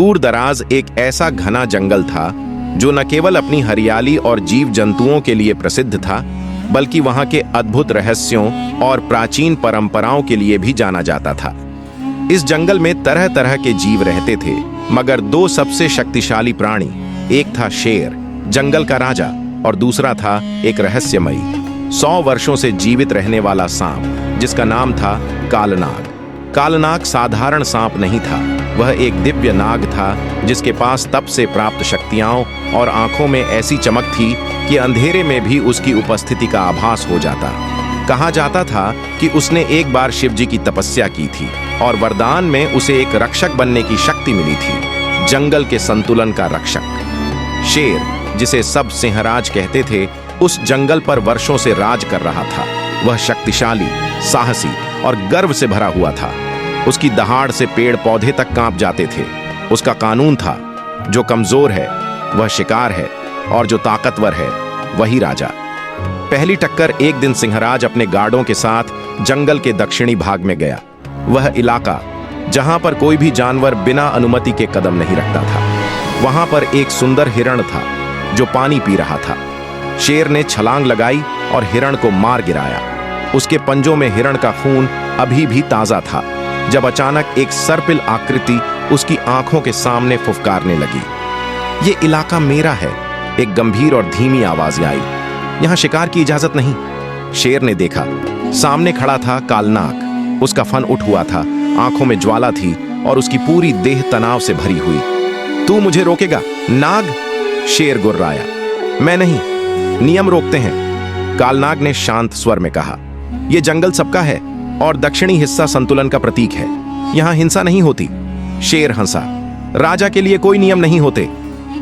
दूर दराज एक ऐसा घना जंगल था जो न केवल अपनी हरियाली और जीव जंतुओं के लिए प्रसिद्ध था, बल्कि वहां के अद्भुत रहस्यों और प्राचीन परंपराओं के लिए भी जाना जाता था। इस जंगल में तरह तरह के जीव रहते थे, मगर दो सबसे शक्तिशाली प्राणी, एक था शेर, जंगल का राजा, और दूसरा था एक रहस्यमयी 100 वर्षों से जीवित रहने वाला सांप, जिसका नाम था कालनाग। कालनाग साधारण सांप नहीं था, वह एक दिव्य नाग था जिसके पास तप से प्राप्त शक्तियां और आंखों में ऐसी चमक थी कि अंधेरे में भी उसकी उपस्थिति का आभास हो जाता। कहा जाता था कि उसने एक बार शिव जी की तपस्या की थी और वरदान में उसे एक रक्षक बनने की शक्ति मिली थी, जंगल के संतुलन का रक्षक। शेर, जिसे सब सिंहराज कहते थे, उस जंगल पर वर्षों से राज कर रहा था। वह शक्तिशाली, साहसी और गर्व से भरा हुआ था। उसकी दहाड़ से पेड़ पौधे तक कांप जाते थे। उसका कानून था, जो कमजोर है वह शिकार है और जो ताकतवर है वही राजा। पहली टक्कर एक दिन सिंहराज अपने गार्डों के साथ जंगल के दक्षिणी भाग में गया। वह इलाका जहां पर कोई भी जानवर बिना अनुमति के कदम नहीं रखता था। वहां पर एक सुंदर हिरण था जो पानी पी रहा था। शेर ने छलांग लगाई और हिरण को मार गिराया। उसके पंजों में हिरण का खून अभी भी ताजा था जब अचानक एक सर्पिल आकृति उसकी आंखों के सामने फुफकारने लगी। ये इलाका मेरा है, एक गंभीर और धीमी आवाज आई। यहां शिकार की इजाजत नहीं। शेर ने देखा, सामने खड़ा था कालनाग। उसका फन उठ हुआ था, आंखों में ज्वाला थी और उसकी पूरी देह तनाव से भरी हुई। तू मुझे रोकेगा नाग? शेर गुर्राया। मैं नहीं, नियम रोकते हैं, कालनाग ने शांत स्वर में कहा। यह जंगल सबका है और दक्षिणी हिस्सा संतुलन का प्रतीक है। यहां हिंसा नहीं होती। शेर हंसा। राजा के लिए कोई नियम नहीं होते।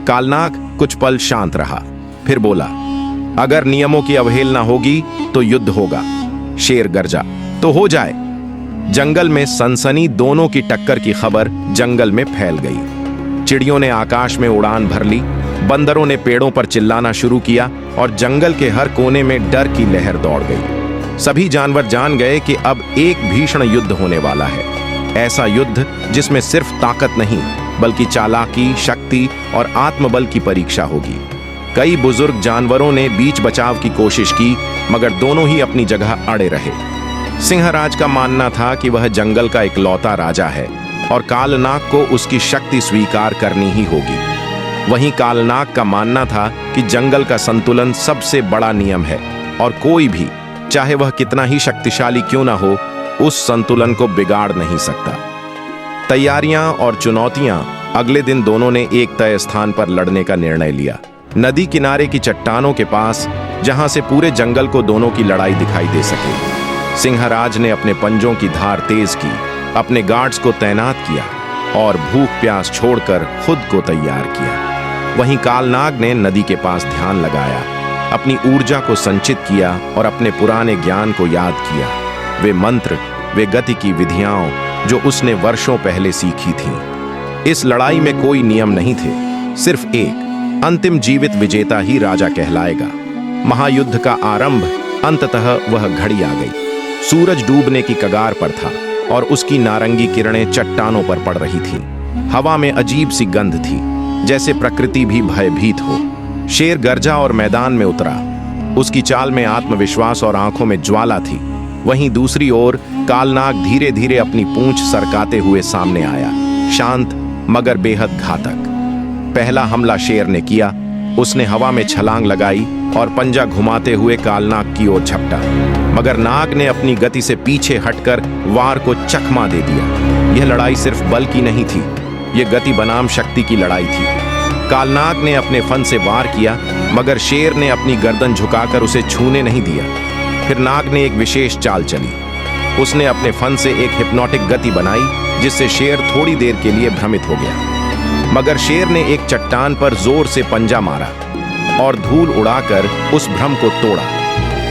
कालनाग कुछ पल शांत रहा, फिर बोला, अगर नियमों की अवहेलना होगी तो युद्ध होगा। शेर गरजा। तो हो जाए। जंगल में सनसनी दोनों की टक्कर की खबर जंगल में फैल गई। चिड़ियों ने आकाश में उड़ान भर ली, बंदरों ने पेड़ों पर चिल्लाना शुरू किया और जंगल के हर कोने में डर की लहर दौड़ गई। सभी जानवर जान गए कि अब एक भीषण युद्ध होने वाला है। ऐसा युद्ध जिसमें सिर्फ ताकत नहीं, बल्कि चालाकी, शक्ति और आत्मबल की परीक्षा होगी। कई बुजुर्ग जानवरों ने बीच बचाव की कोशिश की, मगर दोनों ही अपनी जगह अड़े रहे। सिंहराज का मानना था कि वह जंगल का इकलौता राजा है और कालनाग को उसकी शक्ति स्वीकार करनी ही होगी। वहीं कालनाग का मानना था कि जंगल का संतुलन सबसे बड़ा नियम है और कोई भी, चाहे वह कितना ही शक्तिशाली क्यों ना हो, उस संतुलन को बिगाड़ नहीं सकता। तैयारियां और चुनौतियां। अगले दिन दोनों ने एक तय स्थान पर लड़ने का निर्णय लिया, नदी किनारे की चट्टानों के पास, जहां से पूरे जंगल को दोनों की लड़ाई दिखाई दे सके। सिंहराज ने अपने पंजों की धार तेज की, अपने गार्ड्स को तैनात किया और भूख प्यास छोड़कर खुद को तैयार किया। वहीं कालनाग ने नदी के पास ध्यान लगाया, अपनी ऊर्जा को संचित किया और अपने पुराने ज्ञान को याद किया। वे मंत्र, वे गति की विधियां जो उसने वर्षों पहले सीखी थीं। इस लड़ाई में कोई नियम नहीं थे, सिर्फ एक अंतिम जीवित विजेता ही राजा कहलाएगा। महायुद्ध का आरंभ, अंततः वह घड़ी आ गई। सूरज डूबने की कगार पर था और उसकी नारंगी किरणें चट्टानों पर पड़ रही थीं। हवा में अजीब सी गंध थी, जैसे प्रकृति भी भयभीत हो। शेर गरजा और मैदान में उतरा। उसकी चाल में आत्मविश्वास और आंखों में ज्वाला थी। वहीं दूसरी ओर कालनाग धीरे धीरे अपनी पूंछ सरकाते हुए सामने आया, शांत मगर बेहद घातक। पहला हमला शेर ने किया। उसने हवा में छलांग लगाई और पंजा घुमाते हुए कालनाग की ओर झपटा, मगर नाग ने अपनी गति से पीछे हटकर वार को चकमा दे दिया। यह लड़ाई सिर्फ बल की नहीं थी, यह गति बनाम शक्ति की लड़ाई थी। कालनाग ने अपने फन से वार किया, मगर शेर ने अपनी गर्दन झुकाकर उसे छूने नहीं दिया। फिर नाग ने एक विशेष चाल चली। उसने अपने फन से एक हिप्नोटिक गति बनाई, जिससे शेर थोड़ी देर के लिए भ्रमित हो गया। मगर शेर ने एक चट्टान पर जोर से पंजा मारा और धूल उड़ाकर उस भ्रम को तोड़ा।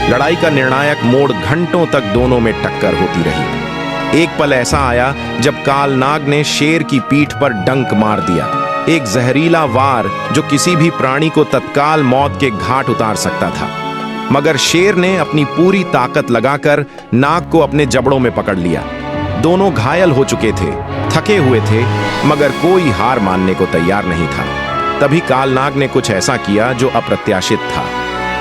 लड़ाई का निर्णायक मोड़ घंटों तक दोनों में टक्कर होती रही। एक पल ऐसा आया जब कालनाग ने शेर की पीठ पर डंक मार दिया, एक जहरीला वार जो किसी भी प्राणी को तत्काल मौत के घाट उतार सकता था। मगर शेर ने अपनी पूरी ताकत लगाकर नाग को अपने जबड़ों में पकड़ लिया। दोनों घायल हो चुके थे, थके हुए थे, मगर कोई हार मानने को तैयार नहीं था। तभी कालनाग ने कुछ ऐसा किया जो अप्रत्याशित था।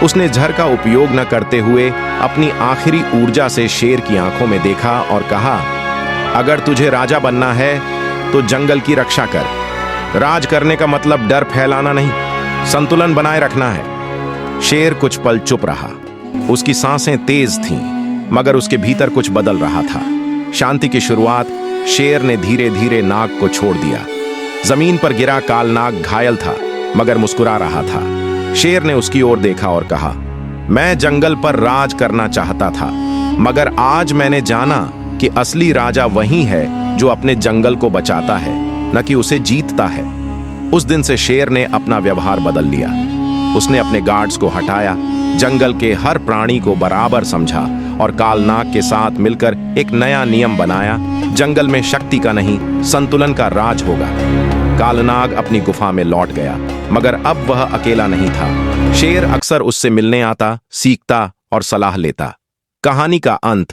उसने जहर का उपयोग न करते हुए अपनी आखिरी ऊर्जा से शेर की आंखों में देखा और कहा, अगर तुझे राजा बनना है तो जंगल की रक्षा कर। राज करने का मतलब डर फैलाना नहीं, संतुलन बनाए रखना है। शेर कुछ पल चुप रहा। उसकी सांसें तेज थीं, मगर उसके भीतर कुछ बदल रहा था। शांति की शुरुआत। शेर ने धीरे धीरे नाग को छोड़ दिया। जमीन पर गिरा कालनाग घायल था, मगर मुस्कुरा रहा था। शेर ने उसकी ओर देखा और कहा, मैं जंगल पर राज करना चाहता था, मगर आज मैंने जाना कि असली राजा वही है जो अपने जंगल को बचाता है, न कि उसे जीतता है। उस दिन से शेर ने अपना व्यवहार बदल लिया। उसने अपने गार्ड्स को हटाया, जंगल के हर प्राणी को बराबर समझा और कालनाग के साथ मिलकर एक नया नियम बनाया, जंगल में शक्ति का नहीं, संतुलन का राज होगा। कालनाग अपनी गुफा में लौट गया, मगर अब वह अकेला नहीं था। शेर अक्सर उससे मिलने आता, सीखता और सलाह लेता। कहानी का अंत।